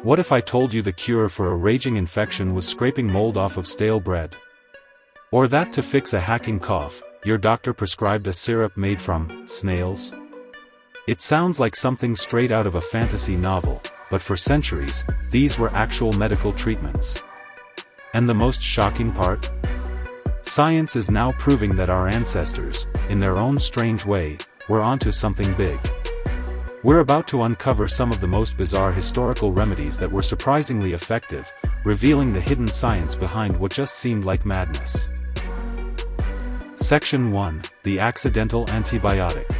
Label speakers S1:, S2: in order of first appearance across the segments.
S1: What if I told you the cure for a raging infection was scraping mold off of stale bread? Or that to fix a hacking cough, your doctor prescribed a syrup made from snails? It sounds like something straight out of a fantasy novel, but for centuries, these were actual medical treatments. And the most shocking part? Science is now proving that our ancestors, in their own strange way, were onto something big. We're about to uncover some of the most bizarre historical remedies that were surprisingly effective, revealing the hidden science behind what just seemed like madness. Section 1: The Accidental Antibiotic.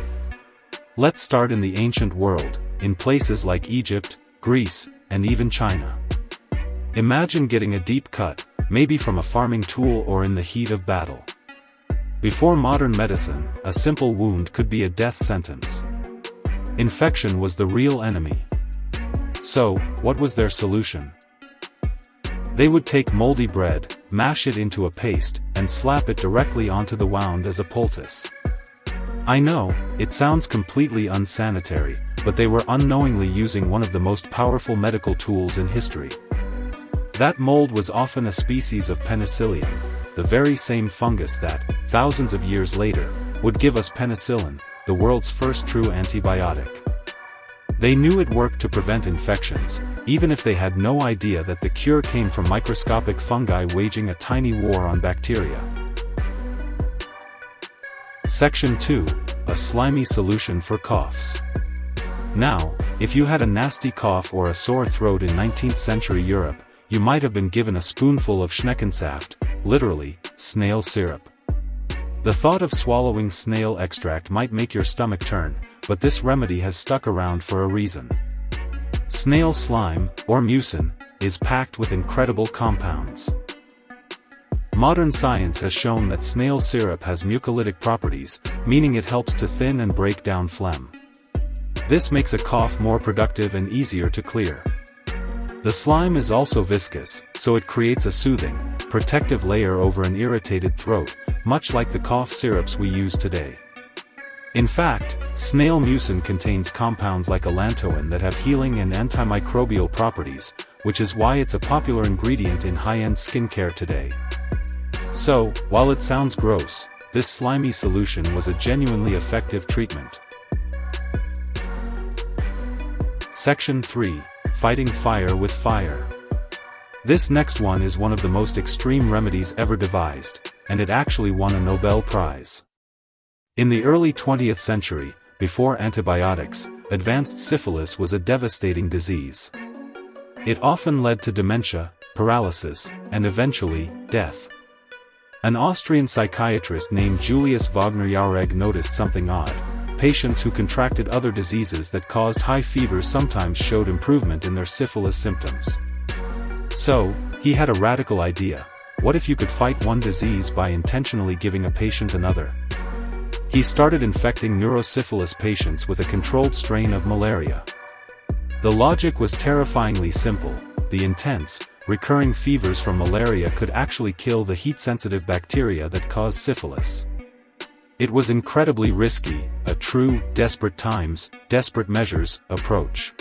S1: Let's start in the ancient world, in places like Egypt, Greece, and even China. Imagine getting a deep cut, maybe from a farming tool or in the heat of battle. Before modern medicine, a simple wound could be a death sentence. Infection was the real enemy. So, what was their solution? They would take moldy bread, mash it into a paste, and slap it directly onto the wound as a poultice. I know, it sounds completely unsanitary, but they were unknowingly using one of the most powerful medical tools in history. That mold was often a species of penicillium, the very same fungus that, thousands of years later, would give us penicillin, the world's first true antibiotic. They knew it worked to prevent infections, even if they had no idea that the cure came from microscopic fungi waging a tiny war on bacteria. Section 2: A slimy solution for coughs. Now, if you had a nasty cough or a sore throat in 19th century Europe, you might have been given a spoonful of Schneckensaft, literally, snail syrup. The thought of swallowing snail extract might make your stomach turn, but this remedy has stuck around for a reason. Snail slime, or mucin, is packed with incredible compounds. Modern science has shown that snail syrup has mucolytic properties, meaning it helps to thin and break down phlegm. This makes a cough more productive and easier to clear. The slime is also viscous, so it creates a soothing, protective layer over an irritated throat, much like the cough syrups we use today. In fact, snail mucin contains compounds like allantoin that have healing and antimicrobial properties, which is why it's a popular ingredient in high-end skincare today. So, while it sounds gross, this slimy solution was a genuinely effective treatment. Section 3: Fighting fire with fire. This next one is one of the most extreme remedies ever devised, and it actually won a Nobel Prize. In the early 20th century, before antibiotics, advanced syphilis was a devastating disease. It often led to dementia, paralysis, and eventually, death. An Austrian psychiatrist named Julius Wagner-Jauregg noticed something odd. Patients who contracted other diseases that caused high fever sometimes showed improvement in their syphilis symptoms. So, he had a radical idea. What if you could fight one disease by intentionally giving a patient another? He started infecting neurosyphilis patients with a controlled strain of malaria. The logic was terrifyingly simple: the intense, recurring fevers from malaria could actually kill the heat-sensitive bacteria that cause syphilis. It was incredibly risky, a true, desperate times, desperate measures, approach.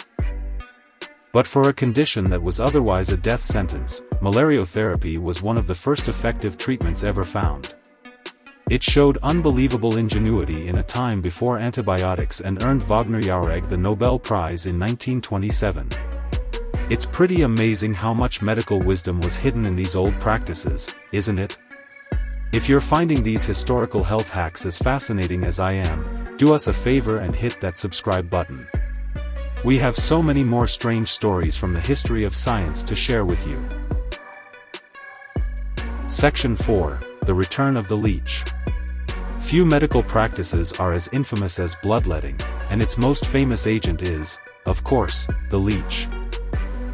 S1: But for a condition that was otherwise a death sentence, malariotherapy was one of the first effective treatments ever found. It showed unbelievable ingenuity in a time before antibiotics and earned Wagner-Jauregg the Nobel Prize in 1927. It's pretty amazing how much medical wisdom was hidden in these old practices, isn't it? If you're finding these historical health hacks as fascinating as I am, do us a favor and hit that subscribe button. We have so many more strange stories from the history of science to share with you. Section 4: The Return of the Leech. Few medical practices are as infamous as bloodletting, and its most famous agent is, of course, the leech.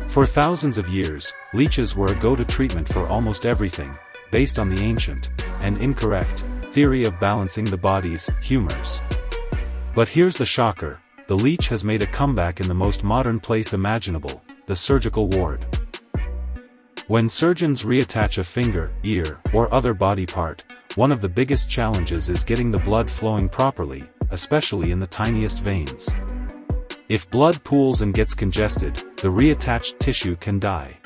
S1: For thousands of years, leeches were a go-to treatment for almost everything, based on the ancient, and incorrect, theory of balancing the body's humors. But here's the shocker: the leech has made a comeback in the most modern place imaginable, the surgical ward. When surgeons reattach a finger, ear, or other body part, one of the biggest challenges is getting the blood flowing properly, especially in the tiniest veins. If blood pools and gets congested, the reattached tissue can die.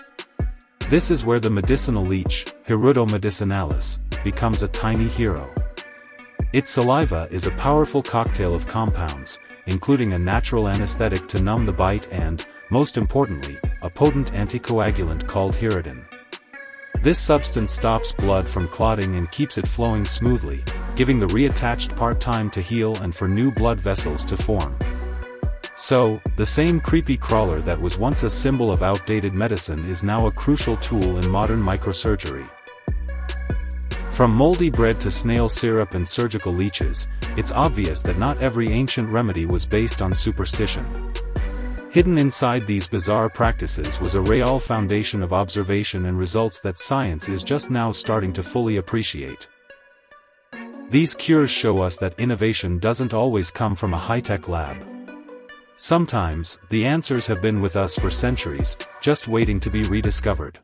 S1: This is where the medicinal leech, Hirudo medicinalis, becomes a tiny hero. Its saliva is a powerful cocktail of compounds, including a natural anesthetic to numb the bite and, most importantly, a potent anticoagulant called hirutin. This substance stops blood from clotting and keeps it flowing smoothly, giving the reattached part time to heal and for new blood vessels to form. So, the same creepy crawler that was once a symbol of outdated medicine is now a crucial tool in modern microsurgery. From moldy bread to snail syrup and surgical leeches, it's obvious that not every ancient remedy was based on superstition. Hidden inside these bizarre practices was a real foundation of observation and results that science is just now starting to fully appreciate. These cures show us that innovation doesn't always come from a high-tech lab. Sometimes, the answers have been with us for centuries, just waiting to be rediscovered.